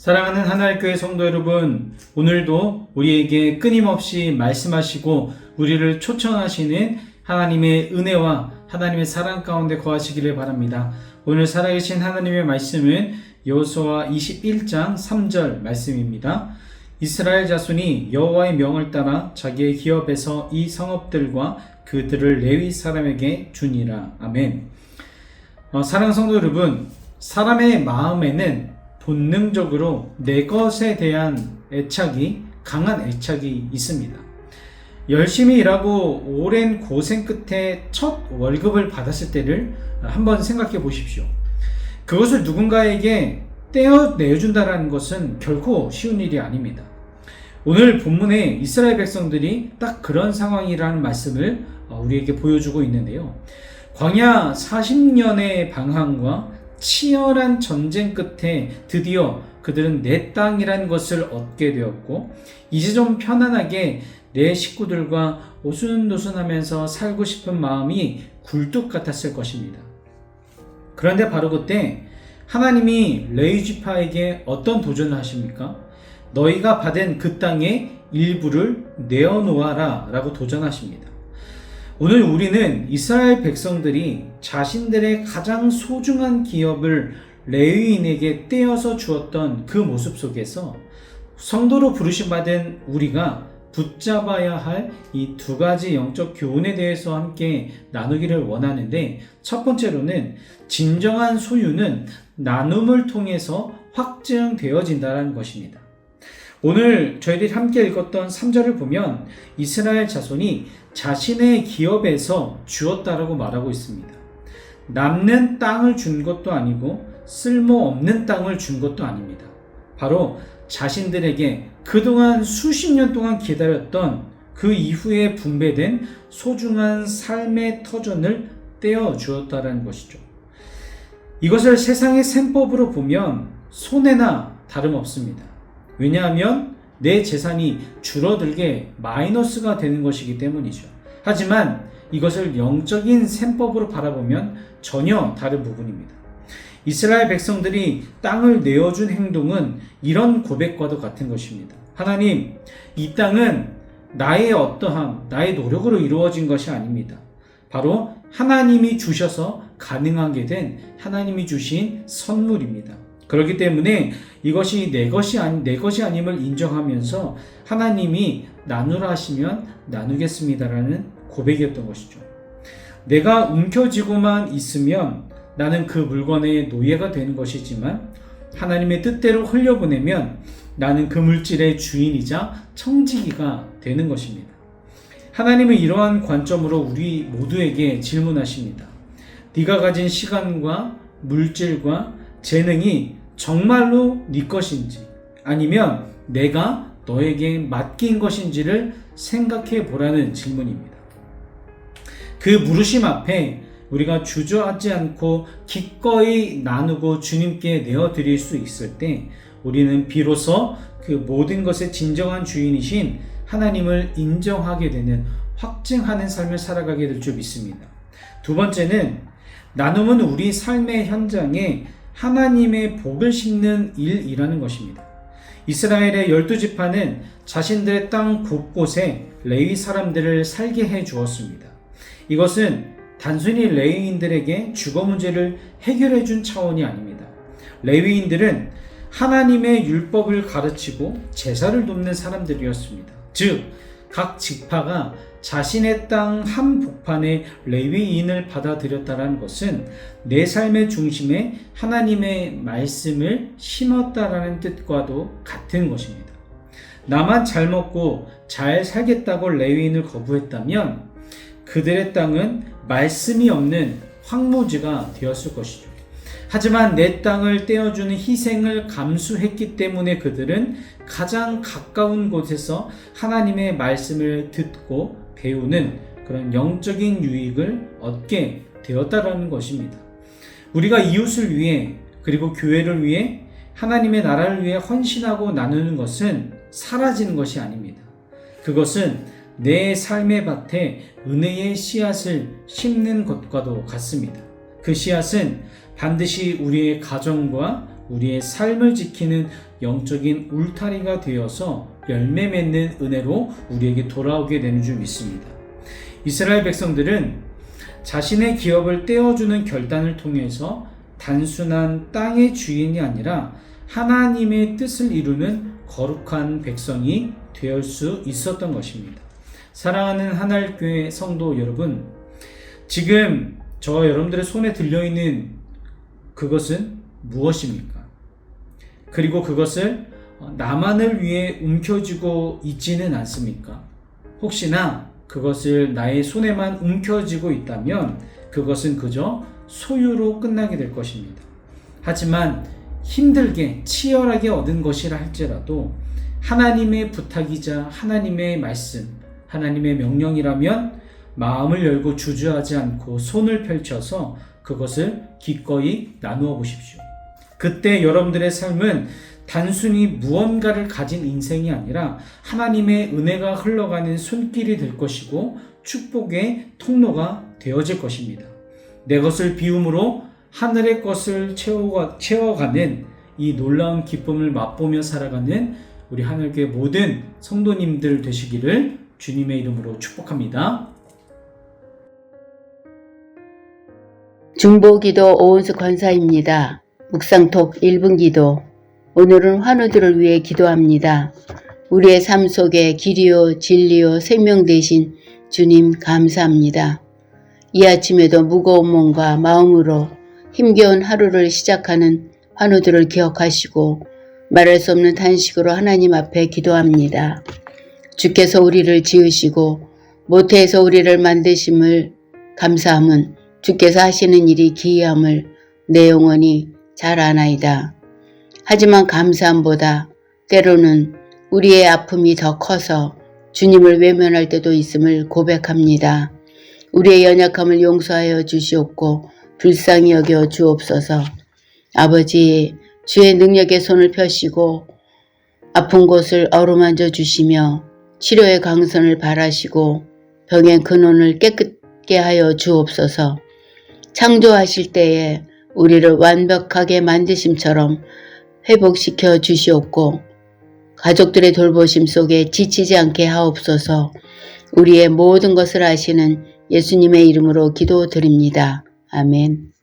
사랑하는 하나님교회 성도 여러분, 오늘도 우리에게 끊임없이 말씀하시고 우리를 초청하시는 하나님의 은혜와 하나님의 사랑 가운데 거하시기를 바랍니다. 오늘 살아계신 하나님의 말씀은 여호수아 21장 3절 말씀입니다. 이스라엘 자손이 여호와의 명을 따라 자기의 기업에서 이 성읍들과 그들을 레위 사람에게 주니라. 아멘. 사랑하는 성도 여러분, 사람의 마음에는 본능적으로 내 것에 대한 강한 애착이 있습니다. 열심히 일하고 오랜 고생 끝에 첫 월급을 받았을 때를 한번 생각해 보십시오. 그것을 누군가에게 떼어내준다는 것은 결코 쉬운 일이 아닙니다. 오늘 본문에 이스라엘 백성들이 딱 그런 상황이라는 말씀을 우리에게 보여주고 있는데요. 광야 40년의 방황과 치열한 전쟁 끝에 드디어 그들은 내 땅이라는 것을 얻게 되었고, 이제 좀 편안하게 내 식구들과 오순도순하면서 살고 싶은 마음이 굴뚝 같았을 것입니다. 그런데 바로 그때 하나님이 레위 지파에게 어떤 도전을 하십니까? 너희가 받은 그 땅의 일부를 내어놓아라 라고 도전하십니다. 오늘 우리는 이스라엘 백성들이 자신들의 가장 소중한 기업을 레위인에게 떼어서 주었던 그 모습 속에서 성도로 부르심받은 우리가 붙잡아야 할 이 두 가지 영적 교훈에 대해서 함께 나누기를 원하는데, 첫 번째로는 진정한 소유는 나눔을 통해서 확증되어진다는 것입니다. 오늘 저희들이 함께 읽었던 3절을 보면 이스라엘 자손이 자신의 기업에서 주었다라고 말하고 있습니다. 남는 땅을 준 것도 아니고 쓸모없는 땅을 준 것도 아닙니다. 바로 자신들에게 그동안 수십 년 동안 기다렸던 그 이후에 분배된 소중한 삶의 터전을 떼어 주었다는 것이죠. 이것을 세상의 셈법으로 보면 손해나 다름없습니다. 왜냐하면 내 재산이 줄어들게 마이너스가 되는 것이기 때문이죠. 하지만 이것을 영적인 셈법으로 바라보면 전혀 다른 부분입니다. 이스라엘 백성들이 땅을 내어준 행동은 이런 고백과도 같은 것입니다. 하나님, 이 땅은 나의 어떠함, 나의 노력으로 이루어진 것이 아닙니다. 바로 하나님이 주셔서 가능하게 된 하나님이 주신 선물입니다. 그렇기 때문에 이것이 내 것이 아님을 인정하면서 하나님이 나누라 하시면 나누겠습니다라는 고백이었던 것이죠. 내가 움켜쥐고만 있으면 나는 그 물건의 노예가 되는 것이지만, 하나님의 뜻대로 흘려보내면 나는 그 물질의 주인이자 청지기가 되는 것입니다. 하나님은 이러한 관점으로 우리 모두에게 질문하십니다. 네가 가진 시간과 물질과 재능이 정말로 네 것인지, 아니면 내가 너에게 맡긴 것인지를 생각해 보라는 질문입니다. 그 물으심 앞에 우리가 주저하지 않고 기꺼이 나누고 주님께 내어드릴 수 있을 때, 우리는 비로소 그 모든 것의 진정한 주인이신 하나님을 인정하게 되는, 확증하는 삶을 살아가게 될 줄 믿습니다. 두 번째는, 나눔은 우리 삶의 현장에 하나님의 복을 심는 일이라는 것입니다. 이스라엘의 12지파는 자신들의 땅 곳곳에 레위 사람들을 살게 해 주었습니다. 이것은 단순히 레위인들에게 주거 문제를 해결해 준 차원이 아닙니다. 레위인들은 하나님의 율법을 가르치고 제사를 돕는 사람들이었습니다. 즉, 각 지파가 자신의 땅 한 복판에 레위인을 받아들였다는 것은 내 삶의 중심에 하나님의 말씀을 심었다라는 뜻과도 같은 것입니다. 나만 잘 먹고 잘 살겠다고 레위인을 거부했다면 그들의 땅은 말씀이 없는 황무지가 되었을 것이죠. 하지만 내 땅을 떼어주는 희생을 감수했기 때문에 그들은 가장 가까운 곳에서 하나님의 말씀을 듣고 배우는 그런 영적인 유익을 얻게 되었다라는 것입니다. 우리가 이웃을 위해, 그리고 교회를 위해, 하나님의 나라를 위해 헌신하고 나누는 것은 사라지는 것이 아닙니다. 그것은 내 삶의 밭에 은혜의 씨앗을 심는 것과도 같습니다. 그 씨앗은 반드시 우리의 가정과 우리의 삶을 지키는 영적인 울타리가 되어서 열매 맺는 은혜로 우리에게 돌아오게 되는 줄 믿습니다. 이스라엘 백성들은 자신의 기업을 떼어주는 결단을 통해서 단순한 땅의 주인이 아니라 하나님의 뜻을 이루는 거룩한 백성이 되을 수 있었던 것입니다. 사랑하는 하나님교회 성도 여러분, 지금 저와 여러분들의 손에 들려있는 그것은 무엇입니까? 그리고 그것을 나만을 위해 움켜쥐고 있지는 않습니까? 혹시나 그것을 나의 손에만 움켜쥐고 있다면 그것은 그저 소유로 끝나게 될 것입니다. 하지만 힘들게 치열하게 얻은 것이라 할지라도 하나님의 부탁이자 하나님의 말씀, 하나님의 명령이라면 마음을 열고 주저하지 않고 손을 펼쳐서 그것을 기꺼이 나누어 보십시오. 그때 여러분들의 삶은 단순히 무언가를 가진 인생이 아니라 하나님의 은혜가 흘러가는 손길이 될 것이고 축복의 통로가 되어질 것입니다. 내 것을 비움으로 하늘의 것을 채워가는 이 놀라운 기쁨을 맛보며 살아가는 우리 하늘교회 모든 성도님들 되시기를 주님의 이름으로 축복합니다. 중보기도 오은수 권사입니다. 묵상톡 1분 기도. 오늘은 환우들을 위해 기도합니다. 우리의 삶 속에 길이요 진리요 생명 되신 주님 감사합니다. 이 아침에도 무거운 몸과 마음으로 힘겨운 하루를 시작하는 환우들을 기억하시고 말할 수 없는 탄식으로 하나님 앞에 기도합니다. 주께서 우리를 지으시고 모태에서 우리를 만드심을 감사함은 주께서 하시는 일이 기이함을 내 영혼이 잘 아나이다. 하지만 감사함보다 때로는 우리의 아픔이 더 커서 주님을 외면할 때도 있음을 고백합니다. 우리의 연약함을 용서하여 주시옵고 불쌍히 여겨 주옵소서. 아버지, 주의 능력의 손을 펴시고 아픈 곳을 어루만져 주시며 치료의 강선을 바라시고 병의 근원을 깨끗게 하여 주옵소서. 창조하실 때에 우리를 완벽하게 만드심처럼 회복시켜 주시옵고 가족들의 돌보심 속에 지치지 않게 하옵소서. 우리의 모든 것을 아시는 예수님의 이름으로 기도드립니다. 아멘.